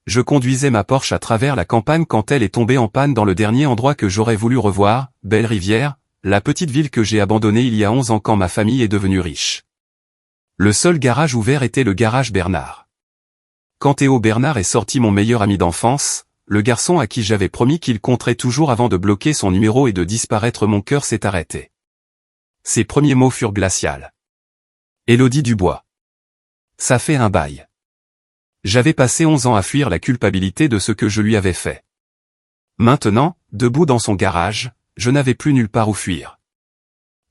Je conduisais ma Porsche à travers la campagne quand elle est tombée en panne dans le dernier endroit que j'aurais voulu revoir, Belle-Rivière, la petite ville que j'ai abandonnée il y a 11 ans quand ma famille est devenue riche. Le seul garage ouvert était le garage Bernard. Quand Théo Bernard est sorti, mon meilleur ami d'enfance, le garçon à qui j'avais promis qu'il compterait toujours avant de bloquer son numéro et de disparaître, mon cœur s'est arrêté. Ses premiers mots furent glaciaux. Élodie Dubois. Ça fait un bail. J'avais passé 11 ans à fuir la culpabilité de ce que je lui avais fait. Maintenant, debout dans son garage, je n'avais plus nulle part où fuir.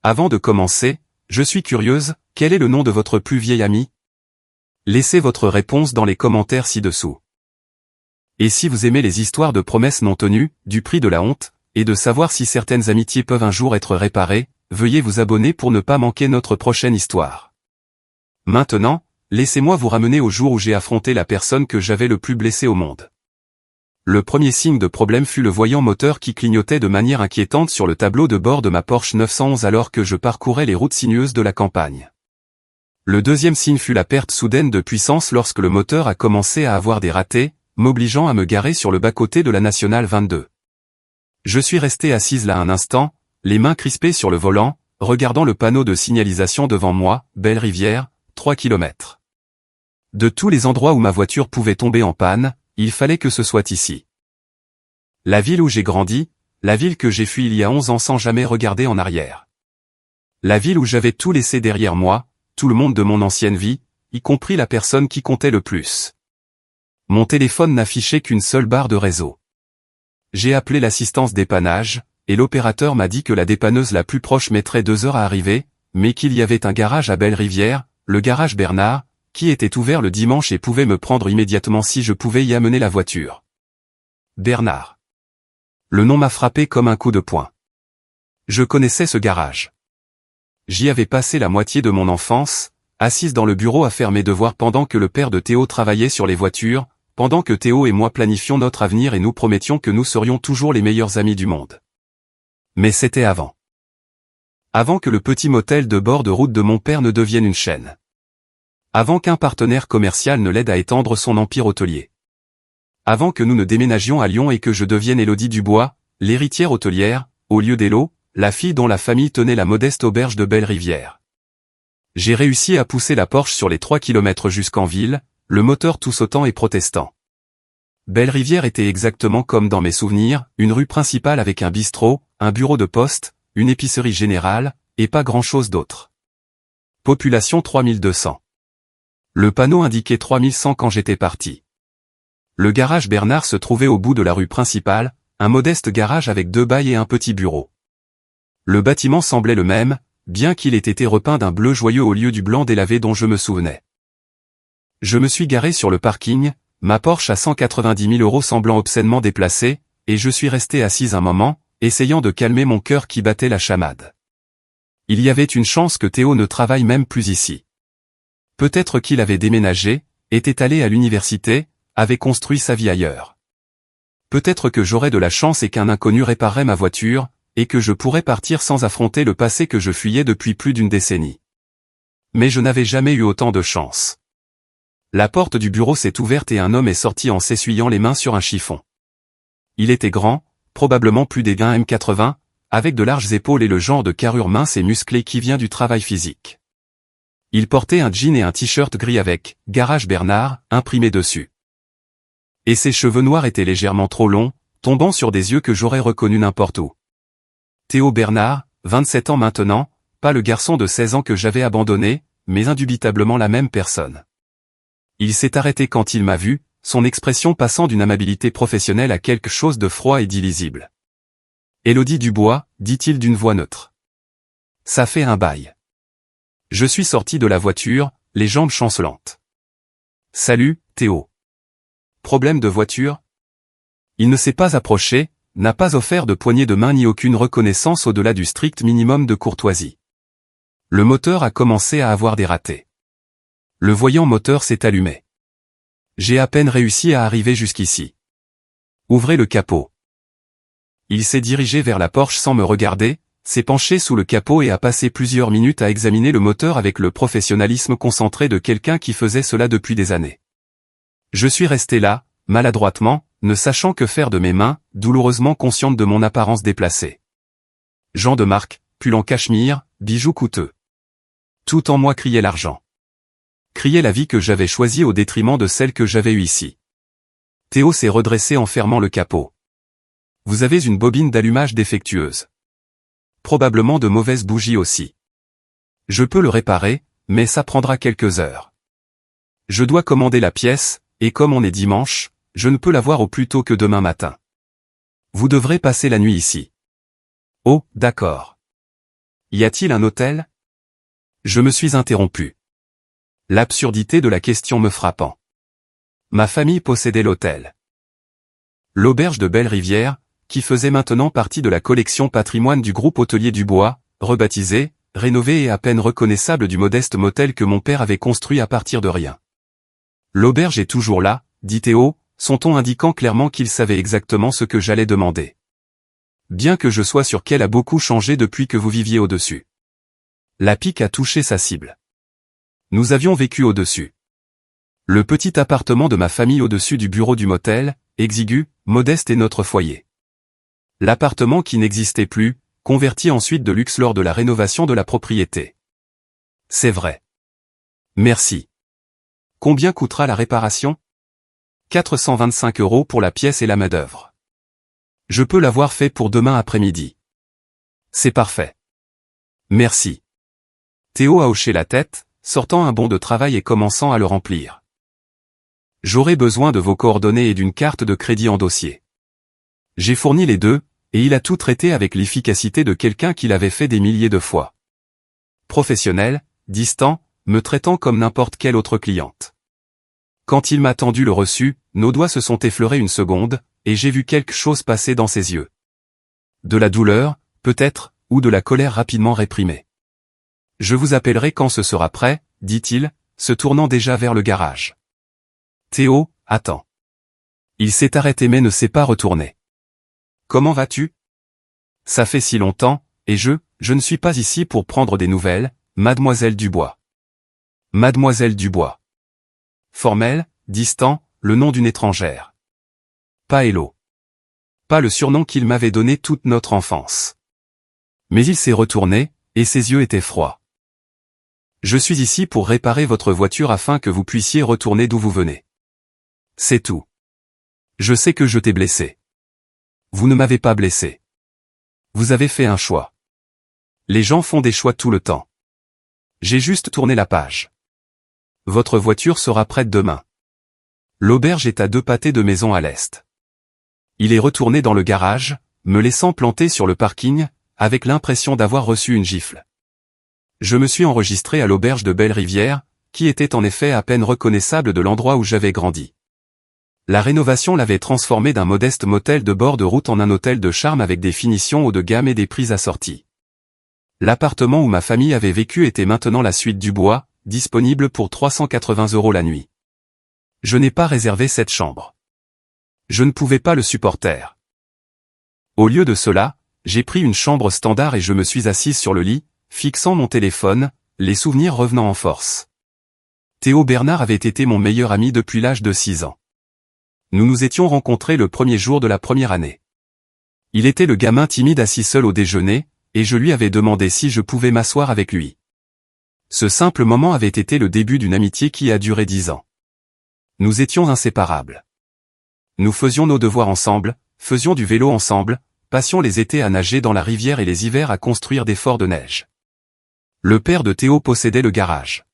Avant de commencer, je suis curieuse, quel est le nom de votre plus vieil ami? Laissez votre réponse dans les commentaires ci-dessous. Et si vous aimez les histoires de promesses non tenues, du prix de la honte, et de savoir si certaines amitiés peuvent un jour être réparées, veuillez vous abonner pour ne pas manquer notre prochaine histoire. Maintenant, laissez-moi vous ramener au jour où j'ai affronté la personne que j'avais le plus blessée au monde. Le premier signe de problème fut le voyant moteur qui clignotait de manière inquiétante sur le tableau de bord de ma Porsche 911 alors que je parcourais les routes sinueuses de la campagne. Le deuxième signe fut la perte soudaine de puissance lorsque le moteur a commencé à avoir des ratés, m'obligeant à me garer sur le bas-côté de la Nationale 22. Je suis resté assise là un instant, les mains crispées sur le volant, regardant le panneau de signalisation devant moi, Belle-Rivière, 3 km. De tous les endroits où ma voiture pouvait tomber en panne, il fallait que ce soit ici. La ville où j'ai grandi, la ville que j'ai fui il y a 11 ans sans jamais regarder en arrière. La ville où j'avais tout laissé derrière moi, tout le monde de mon ancienne vie, y compris la personne qui comptait le plus. Mon téléphone n'affichait qu'une seule barre de réseau. J'ai appelé l'assistance dépannage, et l'opérateur m'a dit que la dépanneuse la plus proche mettrait 2 heures à arriver, mais qu'il y avait un garage à Belle-Rivière, le garage Bernard, qui était ouvert le dimanche et pouvait me prendre immédiatement si je pouvais y amener la voiture. Bernard. Le nom m'a frappé comme un coup de poing. Je connaissais ce garage. J'y avais passé la moitié de mon enfance, assise dans le bureau à faire mes devoirs pendant que le père de Théo travaillait sur les voitures, pendant que Théo et moi planifions notre avenir et nous promettions que nous serions toujours les meilleurs amis du monde. Mais c'était avant. Avant que le petit motel de bord de route de mon père ne devienne une chaîne. Avant qu'un partenaire commercial ne l'aide à étendre son empire hôtelier. Avant que nous ne déménagions à Lyon et que je devienne Élodie Dubois, l'héritière hôtelière, au lieu d'Élo, la fille dont la famille tenait la modeste auberge de Belle-Rivière. J'ai réussi à pousser la Porsche sur les 3 km jusqu'en ville, le moteur tout sautant et protestant. Belle-Rivière était exactement comme dans mes souvenirs, une rue principale avec un bistrot, un bureau de poste, une épicerie générale, et pas grand-chose d'autre. Population 3200. Le panneau indiquait 3100 quand j'étais parti. Le garage Bernard se trouvait au bout de la rue principale, un modeste garage avec 2 bails et un petit bureau. Le bâtiment semblait le même, bien qu'il ait été repeint d'un bleu joyeux au lieu du blanc délavé dont je me souvenais. Je me suis garé sur le parking, ma Porsche à 190 000 € semblant obscènement déplacée, et je suis resté assise un moment, essayant de calmer mon cœur qui battait la chamade. Il y avait une chance que Théo ne travaille même plus ici. Peut-être qu'il avait déménagé, était allé à l'université, avait construit sa vie ailleurs. Peut-être que j'aurais de la chance et qu'un inconnu réparerait ma voiture, et que je pourrais partir sans affronter le passé que je fuyais depuis plus d'une décennie. Mais je n'avais jamais eu autant de chance. La porte du bureau s'est ouverte et un homme est sorti en s'essuyant les mains sur un chiffon. Il était grand, probablement plus des 1m80, avec de larges épaules et le genre de carrure mince et musclée qui vient du travail physique. Il portait un jean et un t-shirt gris avec « Garage Bernard » imprimé dessus. Et ses cheveux noirs étaient légèrement trop longs, tombant sur des yeux que j'aurais reconnus n'importe où. Théo Bernard, 27 ans maintenant, pas le garçon de 16 ans que j'avais abandonné, mais indubitablement la même personne. Il s'est arrêté quand il m'a vu, son expression passant d'une amabilité professionnelle à quelque chose de froid et d'illisible. « Élodie Dubois », dit-il d'une voix neutre. « Ça fait un bail. » Je suis sorti de la voiture, les jambes chancelantes. « Salut, Théo. » Problème de voiture? Il ne s'est pas approché, n'a pas offert de poignée de main ni aucune reconnaissance au-delà du strict minimum de courtoisie. Le moteur a commencé à avoir des ratés. Le voyant moteur s'est allumé. J'ai à peine réussi à arriver jusqu'ici. Ouvrez le capot. Il s'est dirigé vers la Porsche sans me regarder, s'est penché sous le capot et a passé plusieurs minutes à examiner le moteur avec le professionnalisme concentré de quelqu'un qui faisait cela depuis des années. Je suis resté là, maladroitement, ne sachant que faire de mes mains, douloureusement consciente de mon apparence déplacée. Gens de marque, pull en cachemire, bijoux coûteux. Tout en moi criait l'argent. Criait la vie que j'avais choisie au détriment de celle que j'avais eue ici. Théo s'est redressé en fermant le capot. Vous avez une bobine d'allumage défectueuse. Probablement de mauvaises bougies aussi. Je peux le réparer, mais ça prendra quelques heures. Je dois commander la pièce, et comme on est dimanche, je ne peux l'avoir au plus tôt que demain matin. Vous devrez passer la nuit ici. Oh, d'accord. Y a-t-il un hôtel? Je me suis interrompu. L'absurdité de la question me frappant. Ma famille possédait l'hôtel. L'auberge de Belle-Rivière, qui faisait maintenant partie de la collection patrimoine du groupe hôtelier Dubois, rebaptisé, rénové et à peine reconnaissable du modeste motel que mon père avait construit à partir de rien. L'auberge est toujours là, dit Théo, son ton indiquant clairement qu'il savait exactement ce que j'allais demander. Bien que je sois sûr qu'elle a beaucoup changé depuis que vous viviez au-dessus. La pique a touché sa cible. Nous avions vécu au-dessus. Le petit appartement de ma famille au-dessus du bureau du motel, exigu, modeste est notre foyer. L'appartement qui n'existait plus, converti ensuite de luxe lors de la rénovation de la propriété. C'est vrai. Merci. Combien coûtera la réparation? 425 € pour la pièce et la main-d'œuvre. Je peux l'avoir fait pour demain après-midi. C'est parfait. Merci. Théo a hoché la tête, sortant un bon de travail et commençant à le remplir. J'aurai besoin de vos coordonnées et d'une carte de crédit en dossier. J'ai fourni les deux, et il a tout traité avec l'efficacité de quelqu'un qui l'avait fait des milliers de fois. Professionnel, distant, me traitant comme n'importe quelle autre cliente. Quand il m'a tendu le reçu, nos doigts se sont effleurés une seconde, et j'ai vu quelque chose passer dans ses yeux. De la douleur, peut-être, ou de la colère rapidement réprimée. Je vous appellerai quand ce sera prêt, dit-il, se tournant déjà vers le garage. Théo, attends. Il s'est arrêté mais ne s'est pas retourné. Comment vas-tu? Ça fait si longtemps, et je ne suis pas ici pour prendre des nouvelles, mademoiselle Dubois. Mademoiselle Dubois. Formel, distant, le nom d'une étrangère. Pas Hello. Pas le surnom qu'il m'avait donné toute notre enfance. Mais il s'est retourné, et ses yeux étaient froids. Je suis ici pour réparer votre voiture afin que vous puissiez retourner d'où vous venez. C'est tout. Je sais que je t'ai blessé. Vous ne m'avez pas blessé. Vous avez fait un choix. Les gens font des choix tout le temps. J'ai juste tourné la page. Votre voiture sera prête demain. L'auberge est à 2 pâtés de maison à l'est. Il est retourné dans le garage, me laissant planter sur le parking, avec l'impression d'avoir reçu une gifle. Je me suis enregistré à l'auberge de Belle-Rivière, qui était en effet à peine reconnaissable de l'endroit où j'avais grandi. La rénovation l'avait transformé d'un modeste motel de bord de route en un hôtel de charme avec des finitions haut de gamme et des prix assortis. L'appartement où ma famille avait vécu était maintenant la suite Dubois, disponible pour 380 € la nuit. Je n'ai pas réservé cette chambre. Je ne pouvais pas le supporter. Au lieu de cela, j'ai pris une chambre standard et je me suis assise sur le lit, fixant mon téléphone, les souvenirs revenant en force. Théo Bernard avait été mon meilleur ami depuis l'âge de 6 ans. Nous nous étions rencontrés le premier jour de la première année. Il était le gamin timide assis seul au déjeuner, et je lui avais demandé si je pouvais m'asseoir avec lui. Ce simple moment avait été le début d'une amitié qui a duré 10 ans. Nous étions inséparables. Nous faisions nos devoirs ensemble, faisions du vélo ensemble, passions les étés à nager dans la rivière et les hivers à construire des forts de neige. Le père de Théo possédait le garage.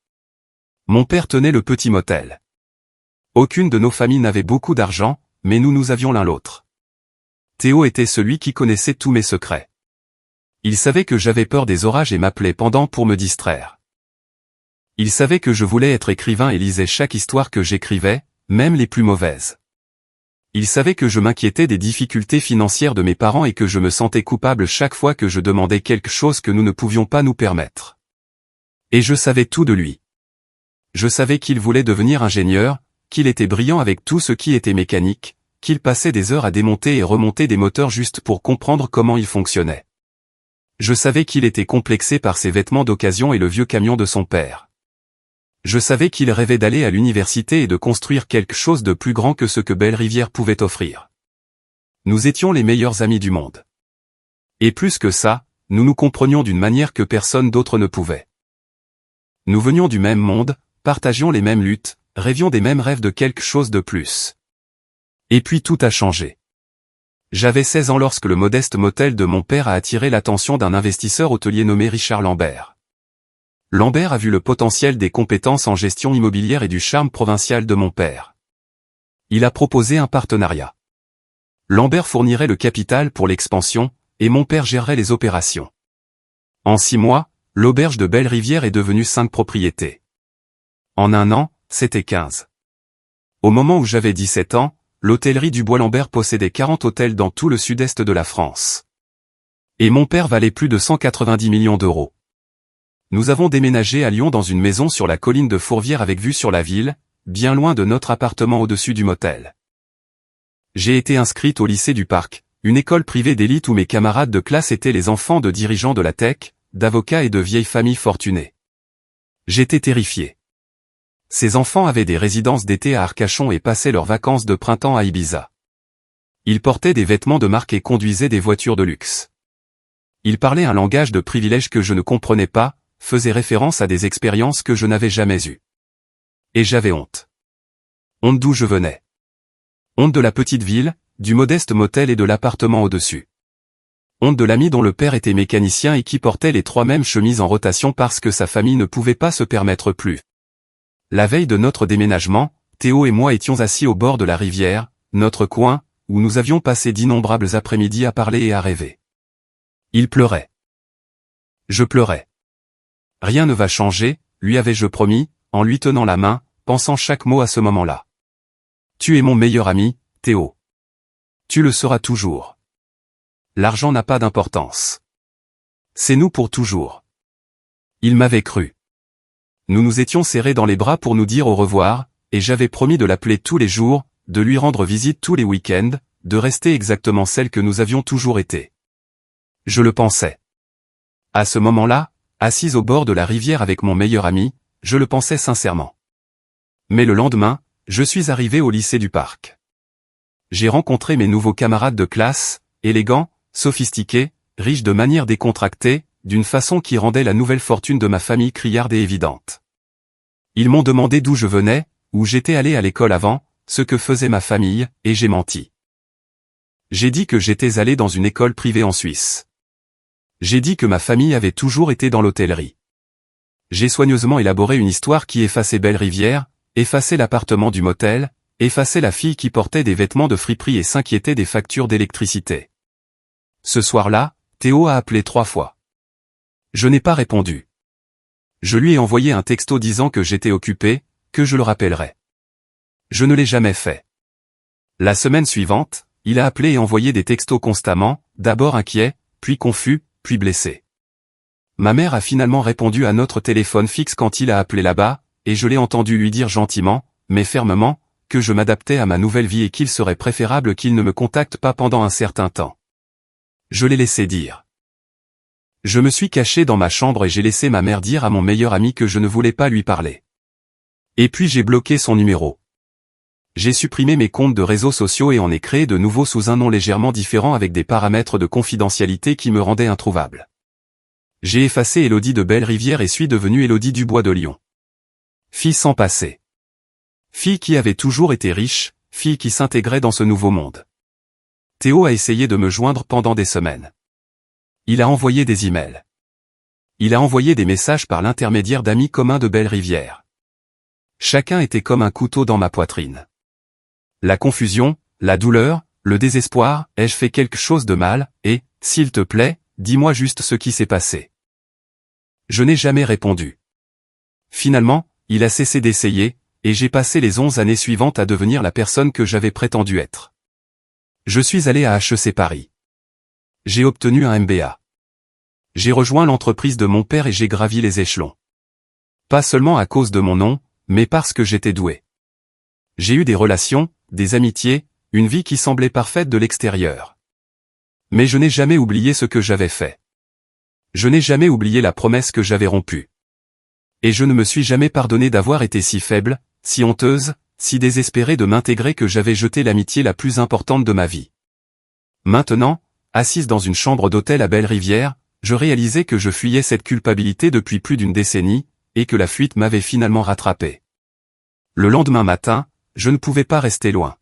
Mon père tenait le petit motel. Aucune de nos familles n'avait beaucoup d'argent, mais nous avions l'un l'autre. Théo était celui qui connaissait tous mes secrets. Il savait que j'avais peur des orages et m'appelait pendant pour me distraire. Il savait que je voulais être écrivain et lisait chaque histoire que j'écrivais, même les plus mauvaises. Il savait que je m'inquiétais des difficultés financières de mes parents et que je me sentais coupable chaque fois que je demandais quelque chose que nous ne pouvions pas nous permettre. Et je savais tout de lui. Je savais qu'il voulait devenir ingénieur, qu'il était brillant avec tout ce qui était mécanique, qu'il passait des heures à démonter et remonter des moteurs juste pour comprendre comment ils fonctionnaient. Je savais qu'il était complexé par ses vêtements d'occasion et le vieux camion de son père. Je savais qu'il rêvait d'aller à l'université et de construire quelque chose de plus grand que ce que Belle-Rivière pouvait offrir. Nous étions les meilleurs amis du monde. Et plus que ça, nous nous comprenions d'une manière que personne d'autre ne pouvait. Nous venions du même monde, partagions les mêmes luttes, rêvions des mêmes rêves de quelque chose de plus. Et puis tout a changé. J'avais 16 ans lorsque le modeste motel de mon père a attiré l'attention d'un investisseur hôtelier nommé Richard Lambert. Lambert a vu le potentiel des compétences en gestion immobilière et du charme provincial de mon père. Il a proposé un partenariat. Lambert fournirait le capital pour l'expansion, et mon père gérerait les opérations. En 6 mois, l'auberge de Belle-Rivière est devenue 5 propriétés. En 1 an, c'était 15. Au moment où j'avais 17 ans, l'hôtellerie du Bois Lambert possédait 40 hôtels dans tout le sud-est de la France. Et mon père valait plus de 190 millions d'euros. Nous avons déménagé à Lyon dans une maison sur la colline de Fourvière avec vue sur la ville, bien loin de notre appartement au-dessus du motel. J'ai été inscrite au lycée du Parc, une école privée d'élite où mes camarades de classe étaient les enfants de dirigeants de la tech, d'avocats et de vieilles familles fortunées. J'étais terrifié. Ces enfants avaient des résidences d'été à Arcachon et passaient leurs vacances de printemps à Ibiza. Ils portaient des vêtements de marque et conduisaient des voitures de luxe. Ils parlaient un langage de privilège que je ne comprenais pas, faisaient référence à des expériences que je n'avais jamais eues. Et j'avais honte. Honte d'où je venais. Honte de la petite ville, du modeste motel et de l'appartement au-dessus. Honte de l'ami dont le père était mécanicien et qui portait les 3 mêmes chemises en rotation parce que sa famille ne pouvait pas se permettre plus. La veille de notre déménagement, Théo et moi étions assis au bord de la rivière, notre coin, où nous avions passé d'innombrables après-midi à parler et à rêver. Il pleurait. Je pleurais. Rien ne va changer, lui avais-je promis, en lui tenant la main, pensant chaque mot à ce moment-là. Tu es mon meilleur ami, Théo. Tu le seras toujours. L'argent n'a pas d'importance. C'est nous pour toujours. Il m'avait cru. Nous nous étions serrés dans les bras pour nous dire au revoir, et j'avais promis de l'appeler tous les jours, de lui rendre visite tous les week-ends, de rester exactement celle que nous avions toujours été. Je le pensais. À ce moment-là, assise au bord de la rivière avec mon meilleur ami, je le pensais sincèrement. Mais le lendemain, je suis arrivé au lycée du Parc. J'ai rencontré mes nouveaux camarades de classe, élégants, sophistiqués, riches de manière décontractée, d'une façon qui rendait la nouvelle fortune de ma famille criarde et évidente. Ils m'ont demandé d'où je venais, où j'étais allé à l'école avant, ce que faisait ma famille, et j'ai menti. J'ai dit que j'étais allé dans une école privée en Suisse. J'ai dit que ma famille avait toujours été dans l'hôtellerie. J'ai soigneusement élaboré une histoire qui effaçait Belle-Rivière, effaçait l'appartement du motel, effaçait la fille qui portait des vêtements de friperie et s'inquiétait des factures d'électricité. Ce soir-là, Théo a appelé 3 fois. Je n'ai pas répondu. Je lui ai envoyé un texto disant que j'étais occupé, que je le rappellerais. Je ne l'ai jamais fait. La semaine suivante, il a appelé et envoyé des textos constamment, d'abord inquiet, puis confus, puis blessé. Ma mère a finalement répondu à notre téléphone fixe quand il a appelé là-bas, et je l'ai entendu lui dire gentiment, mais fermement, que je m'adaptais à ma nouvelle vie et qu'il serait préférable qu'il ne me contacte pas pendant un certain temps. Je l'ai laissé dire. Je me suis caché dans ma chambre et j'ai laissé ma mère dire à mon meilleur ami que je ne voulais pas lui parler. Et puis j'ai bloqué son numéro. J'ai supprimé mes comptes de réseaux sociaux et en ai créé de nouveaux sous un nom légèrement différent avec des paramètres de confidentialité qui me rendaient introuvable. J'ai effacé Élodie de Belle-Rivière et suis devenu Élodie du Bois de Lyon. Fille sans passé. Fille qui avait toujours été riche, fille qui s'intégrait dans ce nouveau monde. Théo a essayé de me joindre pendant des semaines. Il a envoyé des emails. Il a envoyé des messages par l'intermédiaire d'amis communs de Belle-Rivière. Chacun était comme un couteau dans ma poitrine. La confusion, la douleur, le désespoir, ai-je fait quelque chose de mal, et, s'il te plaît, dis-moi juste ce qui s'est passé. Je n'ai jamais répondu. Finalement, il a cessé d'essayer, et j'ai passé les 11 années suivantes à devenir la personne que j'avais prétendu être. Je suis allé à HEC Paris. J'ai obtenu un MBA. J'ai rejoint l'entreprise de mon père et j'ai gravi les échelons. Pas seulement à cause de mon nom, mais parce que j'étais doué. J'ai eu des relations, des amitiés, une vie qui semblait parfaite de l'extérieur. Mais je n'ai jamais oublié ce que j'avais fait. Je n'ai jamais oublié la promesse que j'avais rompue. Et je ne me suis jamais pardonné d'avoir été si faible, si honteuse, si désespérée de m'intégrer que j'avais jeté l'amitié la plus importante de ma vie. Maintenant, assise dans une chambre d'hôtel à Belle-Rivière, je réalisais que je fuyais cette culpabilité depuis plus d'une décennie, et que la fuite m'avait finalement rattrapé. Le lendemain matin, je ne pouvais pas rester loin.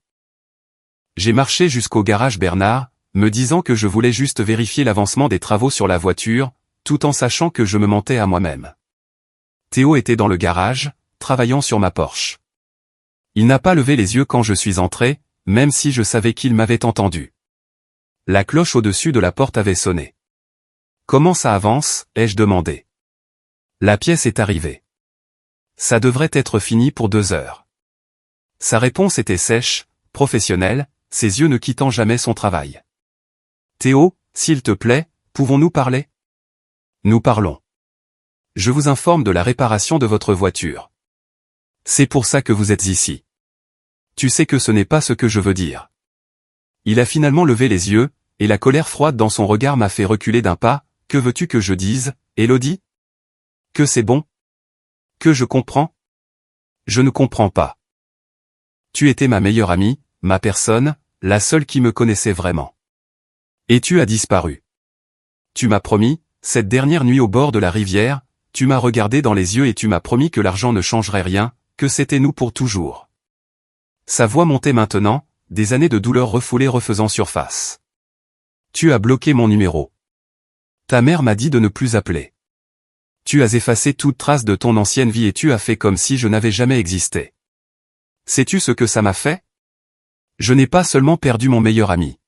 J'ai marché jusqu'au garage Bernard, me disant que je voulais juste vérifier l'avancement des travaux sur la voiture, tout en sachant que je me mentais à moi-même. Théo était dans le garage, travaillant sur ma Porsche. Il n'a pas levé les yeux quand je suis entré, même si je savais qu'il m'avait entendu. La cloche au-dessus de la porte avait sonné. « Comment ça avance ?» ai-je demandé. La pièce est arrivée. Ça devrait être fini pour 2 heures. Sa réponse était sèche, professionnelle, ses yeux ne quittant jamais son travail. Théo, s'il te plaît, pouvons-nous parler ? Nous parlons. Je vous informe de la réparation de votre voiture. C'est pour ça que vous êtes ici. Tu sais que ce n'est pas ce que je veux dire. Il a finalement levé les yeux, et la colère froide dans son regard m'a fait reculer d'un pas. Que veux-tu que je dise, Élodie ? Que c'est bon ? Que je comprends ? Je ne comprends pas. Tu étais ma meilleure amie, ma personne, la seule qui me connaissait vraiment. Et tu as disparu. Tu m'as promis, cette dernière nuit au bord de la rivière, tu m'as regardé dans les yeux et tu m'as promis que l'argent ne changerait rien, que c'était nous pour toujours. Sa voix montait maintenant, des années de douleur refoulées refaisant surface. Tu as bloqué mon numéro. Ta mère m'a dit de ne plus appeler. Tu as effacé toute trace de ton ancienne vie et tu as fait comme si je n'avais jamais existé. Sais-tu ce que ça m'a fait ? Je n'ai pas seulement perdu mon meilleur ami.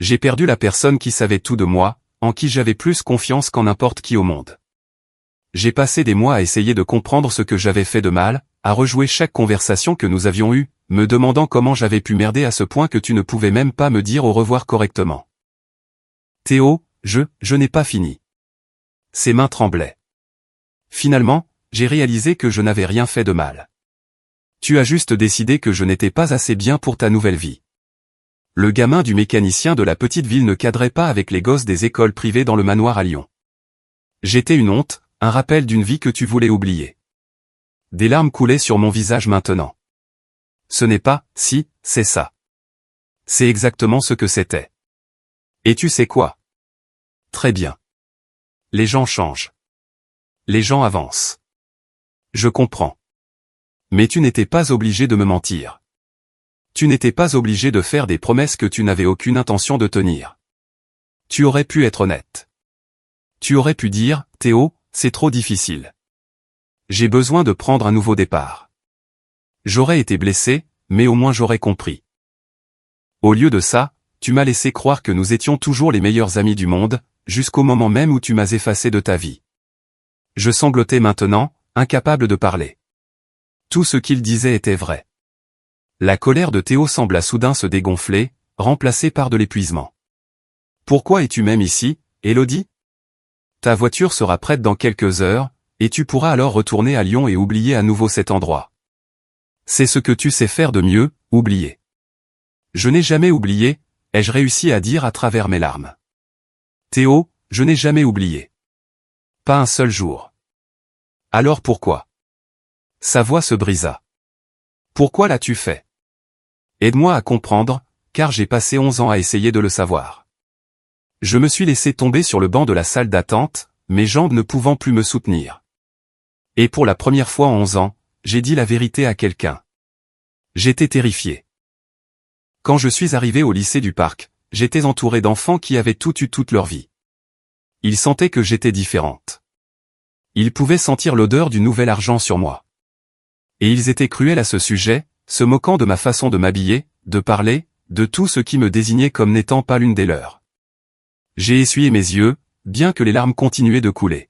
J'ai perdu la personne qui savait tout de moi, en qui j'avais plus confiance qu'en n'importe qui au monde. J'ai passé des mois à essayer de comprendre ce que j'avais fait de mal, à rejouer chaque conversation que nous avions eue, me demandant comment j'avais pu merder à ce point que tu ne pouvais même pas me dire au revoir correctement. Théo, je n'ai pas fini. Ses mains tremblaient. Finalement, j'ai réalisé que je n'avais rien fait de mal. Tu as juste décidé que je n'étais pas assez bien pour ta nouvelle vie. Le gamin du mécanicien de la petite ville ne cadrait pas avec les gosses des écoles privées dans le manoir à Lyon. J'étais une honte, un rappel d'une vie que tu voulais oublier. Des larmes coulaient sur mon visage maintenant. Ce n'est pas, si, c'est ça. C'est exactement ce que c'était. Et tu sais quoi ? Très bien. Les gens changent. Les gens avancent. Je comprends. Mais tu n'étais pas obligé de me mentir. Tu n'étais pas obligé de faire des promesses que tu n'avais aucune intention de tenir. Tu aurais pu être honnête. Tu aurais pu dire, Théo, c'est trop difficile. J'ai besoin de prendre un nouveau départ. J'aurais été blessé, mais au moins j'aurais compris. Au lieu de ça, tu m'as laissé croire que nous étions toujours les meilleurs amis du monde, jusqu'au moment même où tu m'as effacé de ta vie. Je sanglotais maintenant, incapable de parler. Tout ce qu'il disait était vrai. La colère de Théo sembla soudain se dégonfler, remplacée par de l'épuisement. Pourquoi es-tu même ici, Élodie ? Ta voiture sera prête dans quelques heures, et tu pourras alors retourner à Lyon et oublier à nouveau cet endroit. C'est ce que tu sais faire de mieux, oublier. Je n'ai jamais oublié, ai-je réussi à dire à travers mes larmes. Théo, je n'ai jamais oublié. Pas un seul jour. Alors pourquoi ? Sa voix se brisa. Pourquoi l'as-tu fait ? Aide-moi à comprendre, car j'ai passé 11 ans à essayer de le savoir. Je me suis laissé tomber sur le banc de la salle d'attente, mes jambes ne pouvant plus me soutenir. Et pour la première fois en 11 ans, j'ai dit la vérité à quelqu'un. J'étais terrifié. Quand je suis arrivé au lycée du Parc, j'étais entouré d'enfants qui avaient tout eu toute leur vie. Ils sentaient que j'étais différente. Ils pouvaient sentir l'odeur du nouvel argent sur moi. Et ils étaient cruels à ce sujet, se moquant de ma façon de m'habiller, de parler, de tout ce qui me désignait comme n'étant pas l'une des leurs. J'ai essuyé mes yeux, bien que les larmes continuaient de couler.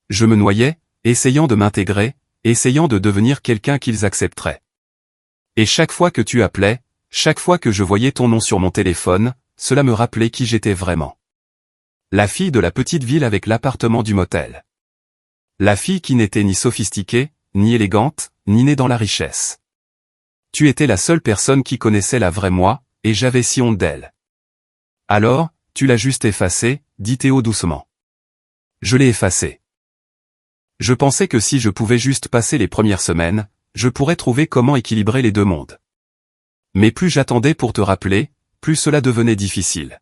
Je me noyais, essayant de m'intégrer, essayant de devenir quelqu'un qu'ils accepteraient. Et chaque fois que tu appelais, chaque fois que je voyais ton nom sur mon téléphone, cela me rappelait qui j'étais vraiment. La fille de la petite ville avec l'appartement du motel. La fille qui n'était ni sophistiquée, ni élégante, ni née dans la richesse. Tu étais la seule personne qui connaissait la vraie moi, et j'avais si honte d'elle. Alors, tu l'as juste effacée, dit Théo doucement. Je l'ai effacée. Je pensais que si je pouvais juste passer les premières semaines, je pourrais trouver comment équilibrer les deux mondes. Mais plus j'attendais pour te rappeler, plus cela devenait difficile.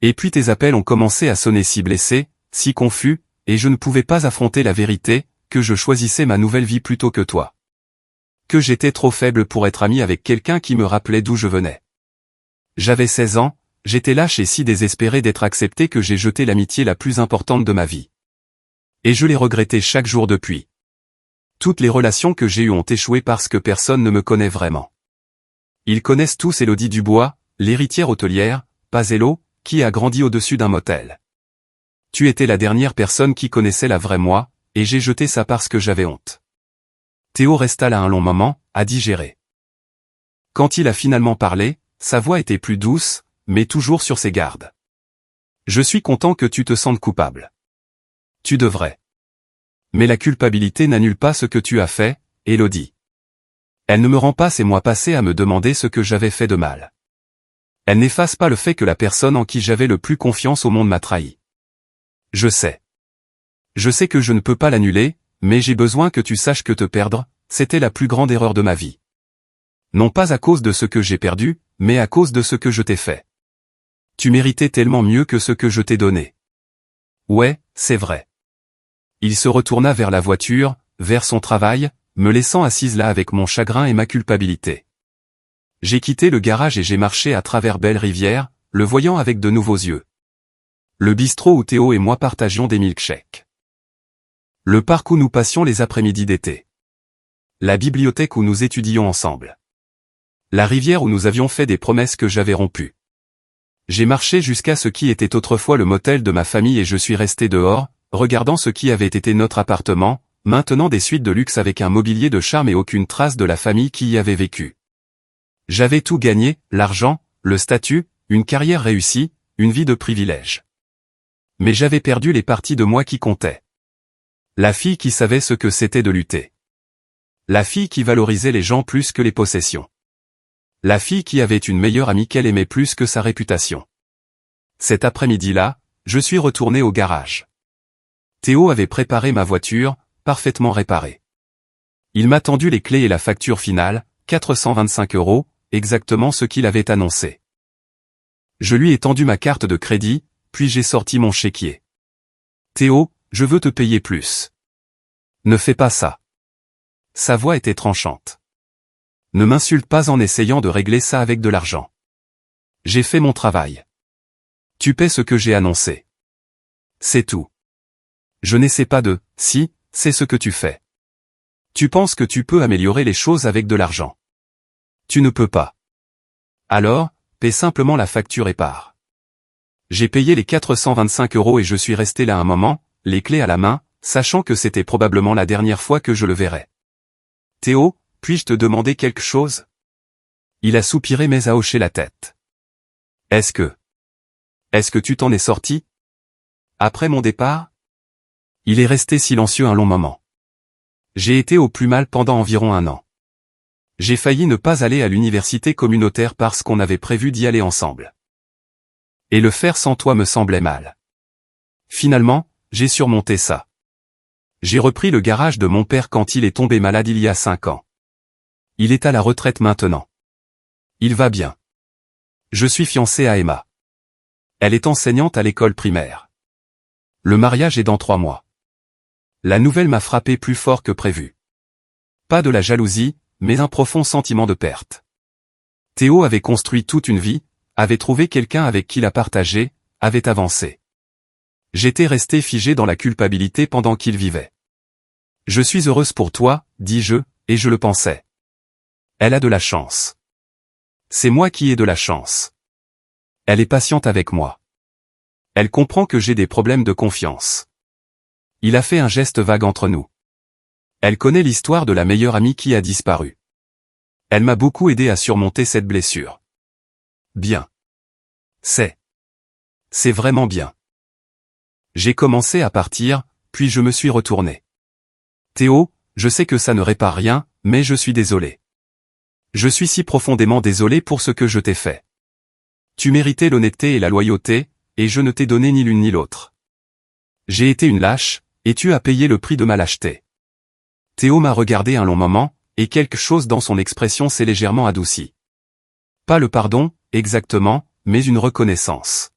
Et puis tes appels ont commencé à sonner si blessés, si confus, et je ne pouvais pas affronter la vérité, que je choisissais ma nouvelle vie plutôt que toi. Que j'étais trop faible pour être ami avec quelqu'un qui me rappelait d'où je venais. J'avais 16 ans, j'étais lâche et si désespéré d'être accepté que j'ai jeté l'amitié la plus importante de ma vie. Et je l'ai regretté chaque jour depuis. Toutes les relations que j'ai eues ont échoué parce que personne ne me connaît vraiment. Ils connaissent tous Élodie Dubois, l'héritière hôtelière, Pazello, qui a grandi au-dessus d'un motel. Tu étais la dernière personne qui connaissait la vraie moi, et j'ai jeté ça parce que j'avais honte. Théo resta là un long moment, à digérer. Quand il a finalement parlé, sa voix était plus douce, mais toujours sur ses gardes. Je suis content que tu te sentes coupable. Tu devrais. Mais la culpabilité n'annule pas ce que tu as fait, Élodie. Elle ne me rend pas ces mois passés à me demander ce que j'avais fait de mal. Elle n'efface pas le fait que la personne en qui j'avais le plus confiance au monde m'a trahi. Je sais. Je sais que je ne peux pas l'annuler, mais j'ai besoin que tu saches que te perdre, c'était la plus grande erreur de ma vie. Non pas à cause de ce que j'ai perdu, mais à cause de ce que je t'ai fait. Tu méritais tellement mieux que ce que je t'ai donné. Ouais, c'est vrai. Il se retourna vers la voiture, vers son travail, me laissant assise là avec mon chagrin et ma culpabilité. J'ai quitté le garage et j'ai marché à travers Belle-Rivière, le voyant avec de nouveaux yeux. Le bistrot où Théo et moi partagions des milkshakes. Le parc où nous passions les après-midi d'été. La bibliothèque où nous étudions ensemble. La rivière où nous avions fait des promesses que j'avais rompues. J'ai marché jusqu'à ce qui était autrefois le motel de ma famille et je suis resté dehors, regardant ce qui avait été notre appartement, maintenant des suites de luxe avec un mobilier de charme et aucune trace de la famille qui y avait vécu. J'avais tout gagné, l'argent, le statut, une carrière réussie, une vie de privilège. Mais j'avais perdu les parties de moi qui comptaient. La fille qui savait ce que c'était de lutter. La fille qui valorisait les gens plus que les possessions. La fille qui avait une meilleure amie qu'elle aimait plus que sa réputation. Cet après-midi-là, je suis retourné au garage. Théo avait préparé ma voiture, parfaitement réparée. Il m'a tendu les clés et la facture finale, 425 €, exactement ce qu'il avait annoncé. Je lui ai tendu ma carte de crédit, puis j'ai sorti mon chéquier. Théo, je veux te payer plus. Ne fais pas ça. Sa voix était tranchante. Ne m'insulte pas en essayant de régler ça avec de l'argent. J'ai fait mon travail. Tu paies ce que j'ai annoncé. C'est tout. Je n'essaie pas de, si, c'est ce que tu fais. Tu penses que tu peux améliorer les choses avec de l'argent. Tu ne peux pas. Alors, paie simplement la facture et pars. J'ai payé les 425 € et je suis resté là un moment, les clés à la main, sachant que c'était probablement la dernière fois que je le verrais. Théo, puis-je te demander quelque chose? Il a soupiré mais a hoché la tête. Est-ce que tu t'en es sorti? Après mon départ? Il est resté silencieux un long moment. J'ai été au plus mal pendant environ 1 an. J'ai failli ne pas aller à l'université communautaire parce qu'on avait prévu d'y aller ensemble. Et le faire sans toi me semblait mal. Finalement, j'ai surmonté ça. J'ai repris le garage de mon père quand il est tombé malade il y a 5 ans. Il est à la retraite maintenant. Il va bien. Je suis fiancé à Emma. Elle est enseignante à l'école primaire. Le mariage est dans 3 mois. La nouvelle m'a frappé plus fort que prévu. Pas de la jalousie, mais un profond sentiment de perte. Théo avait construit toute une vie, avait trouvé quelqu'un avec qui la partager, avait avancé. J'étais resté figé dans la culpabilité pendant qu'il vivait. Je suis heureuse pour toi, dis-je, et je le pensais. Elle a de la chance. C'est moi qui ai de la chance. Elle est patiente avec moi. Elle comprend que j'ai des problèmes de confiance. Il a fait un geste vague entre nous. Elle connaît l'histoire de la meilleure amie qui a disparu. Elle m'a beaucoup aidé à surmonter cette blessure. Bien. C'est vraiment bien. J'ai commencé à partir, puis je me suis retourné. Théo, je sais que ça ne répare rien, mais je suis désolé. Je suis si profondément désolé pour ce que je t'ai fait. Tu méritais l'honnêteté et la loyauté, et je ne t'ai donné ni l'une ni l'autre. J'ai été une lâche, Et tu as payé le prix de ma lâcheté. Théo m'a regardé un long moment, et quelque chose dans son expression s'est légèrement adouci. Pas le pardon, exactement, mais une reconnaissance.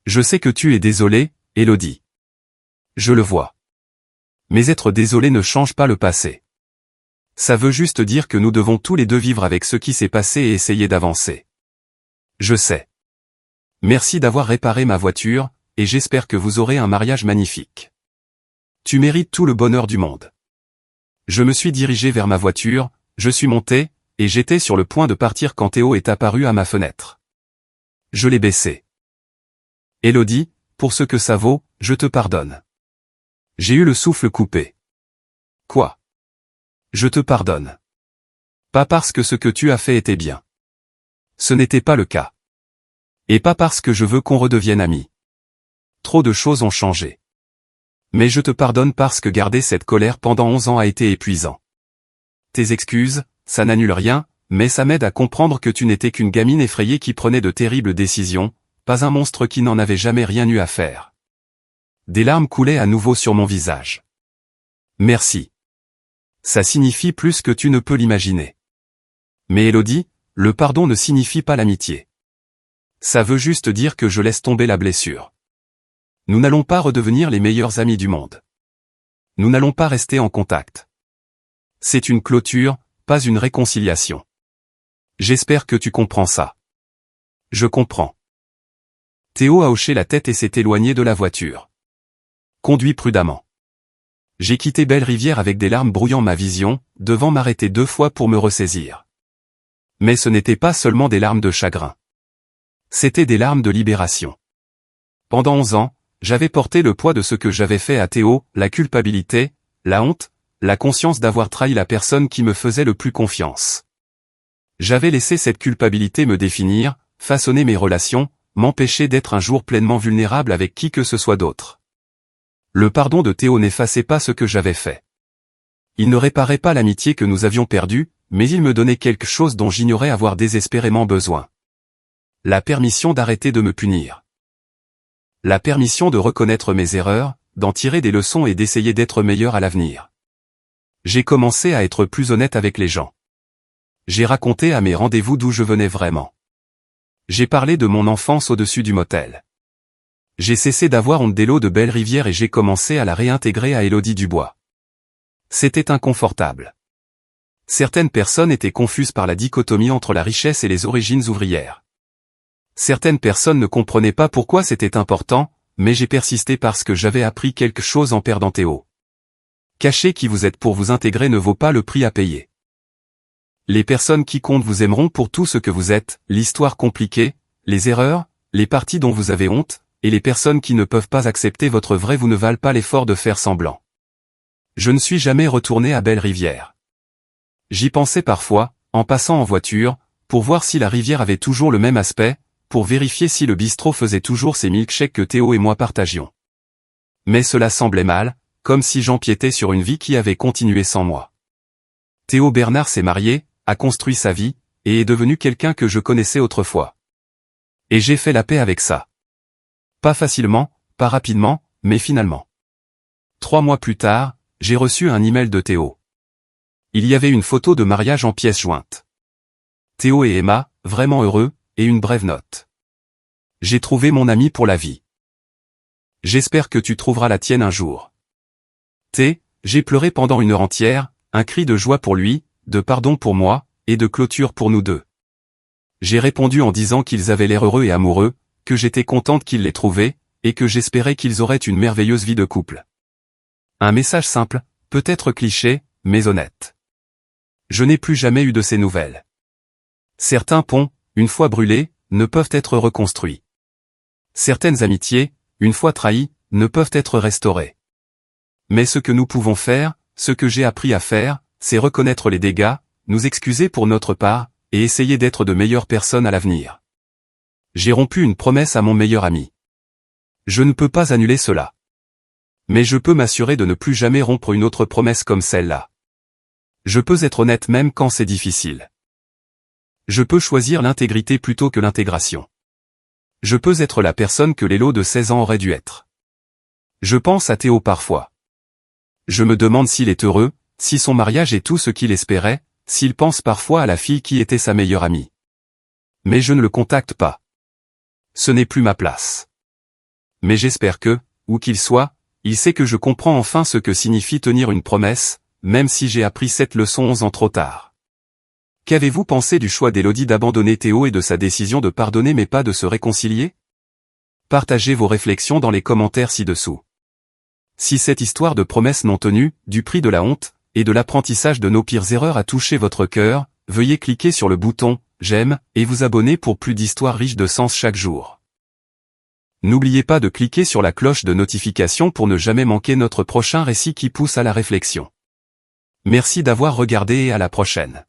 Je sais que tu es désolé, Élodie. Je le vois. Mais être désolé ne change pas le passé. Ça veut juste dire que nous devons tous les deux vivre avec ce qui s'est passé et essayer d'avancer. Je sais. Merci d'avoir réparé ma voiture, et j'espère que vous aurez un mariage magnifique. Tu mérites tout le bonheur du monde. Je me suis dirigé vers ma voiture, je suis monté, et j'étais sur le point de partir quand Théo est apparu à ma fenêtre. Je l'ai baissé. Élodie, pour ce que ça vaut, je te pardonne. J'ai eu le souffle coupé. Quoi? Je te pardonne. Pas parce que ce que tu as fait était bien. Ce n'était pas le cas. Et pas parce que je veux qu'on redevienne amis. Trop de choses ont changé. Mais je te pardonne parce que garder cette colère pendant 11 ans a été épuisant. Tes excuses, ça n'annule rien, mais ça m'aide à comprendre que tu n'étais qu'une gamine effrayée qui prenait de terribles décisions, pas un monstre qui n'en avait jamais rien eu à faire. Des larmes coulaient à nouveau sur mon visage. Merci. Ça signifie plus que tu ne peux l'imaginer. Mais Élodie, le pardon ne signifie pas l'amitié. Ça veut juste dire que je laisse tomber la blessure. Nous n'allons pas redevenir les meilleurs amis du monde. Nous n'allons pas rester en contact. C'est une clôture, pas une réconciliation. J'espère que tu comprends ça. Je comprends. Théo a hoché la tête et s'est éloigné de la voiture. Conduis prudemment. J'ai quitté Belle-Rivière avec des larmes brouillant ma vision, devant m'arrêter 2 fois pour me ressaisir. Mais ce n'était pas seulement des larmes de chagrin. C'était des larmes de libération. Pendant 11 ans, j'avais porté le poids de ce que j'avais fait à Théo, la culpabilité, la honte, la conscience d'avoir trahi la personne qui me faisait le plus confiance. J'avais laissé cette culpabilité me définir, façonner mes relations, m'empêcher d'être un jour pleinement vulnérable avec qui que ce soit d'autre. Le pardon de Théo n'effaçait pas ce que j'avais fait. Il ne réparait pas l'amitié que nous avions perdue, mais il me donnait quelque chose dont j'ignorais avoir désespérément besoin. La permission d'arrêter de me punir. La permission de reconnaître mes erreurs, d'en tirer des leçons et d'essayer d'être meilleur à l'avenir. J'ai commencé à être plus honnête avec les gens. J'ai raconté à mes rendez-vous d'où je venais vraiment. J'ai parlé de mon enfance au-dessus du motel. J'ai cessé d'avoir honte d'Élo de Belle-Rivière et j'ai commencé à la réintégrer à Élodie Dubois. C'était inconfortable. Certaines personnes étaient confuses par la dichotomie entre la richesse et les origines ouvrières. Certaines personnes ne comprenaient pas pourquoi c'était important, mais j'ai persisté parce que j'avais appris quelque chose en perdant Théo. Cachez qui vous êtes pour vous intégrer ne vaut pas le prix à payer. Les personnes qui comptent vous aimeront pour tout ce que vous êtes, l'histoire compliquée, les erreurs, les parties dont vous avez honte, et les personnes qui ne peuvent pas accepter votre vrai vous ne valent pas l'effort de faire semblant. Je ne suis jamais retourné à Belle-Rivière. J'y pensais parfois, en passant en voiture, pour voir si la rivière avait toujours le même aspect, pour vérifier si le bistrot faisait toujours ces milkshakes que Théo et moi partagions. Mais cela semblait mal, comme si j'empiétais sur une vie qui avait continué sans moi. Théo Bernard s'est marié, a construit sa vie, et est devenu quelqu'un que je connaissais autrefois. Et j'ai fait la paix avec ça. Pas facilement, pas rapidement, mais finalement. 3 mois plus tard, j'ai reçu un email de Théo. Il y avait une photo de mariage en pièces jointes. Théo et Emma, vraiment heureux, et une brève note. J'ai trouvé mon ami pour la vie. J'espère que tu trouveras la tienne un jour. J'ai pleuré pendant 1 heure entière, un cri de joie pour lui, de pardon pour moi, et de clôture pour nous deux. J'ai répondu en disant qu'ils avaient l'air heureux et amoureux, que j'étais contente qu'ils l'aient trouvé, et que j'espérais qu'ils auraient une merveilleuse vie de couple. Un message simple, peut-être cliché, mais honnête. Je n'ai plus jamais eu de ces nouvelles. Certains ponts, une fois brûlés, ne peuvent être reconstruits. Certaines amitiés, une fois trahies, ne peuvent être restaurées. Mais ce que nous pouvons faire, ce que j'ai appris à faire, c'est reconnaître les dégâts, nous excuser pour notre part, et essayer d'être de meilleures personnes à l'avenir. J'ai rompu une promesse à mon meilleur ami. Je ne peux pas annuler cela. Mais je peux m'assurer de ne plus jamais rompre une autre promesse comme celle-là. Je peux être honnête même quand c'est difficile. Je peux choisir l'intégrité plutôt que l'intégration. Je peux être la personne que Lélo de 16 ans aurait dû être. Je pense à Théo parfois. Je me demande s'il est heureux, si son mariage est tout ce qu'il espérait, s'il pense parfois à la fille qui était sa meilleure amie. Mais je ne le contacte pas. Ce n'est plus ma place. Mais j'espère que, où qu'il soit, il sait que je comprends enfin ce que signifie tenir une promesse, même si j'ai appris cette leçon 11 ans trop tard. Qu'avez-vous pensé du choix d'Élodie d'abandonner Théo et de sa décision de pardonner mais pas de se réconcilier? Partagez vos réflexions dans les commentaires ci-dessous. Si cette histoire de promesses non tenues, du prix de la honte, et de l'apprentissage de nos pires erreurs a touché votre cœur, veuillez cliquer sur le bouton « J'aime » et vous abonner pour plus d'histoires riches de sens chaque jour. N'oubliez pas de cliquer sur la cloche de notification pour ne jamais manquer notre prochain récit qui pousse à la réflexion. Merci d'avoir regardé et à la prochaine.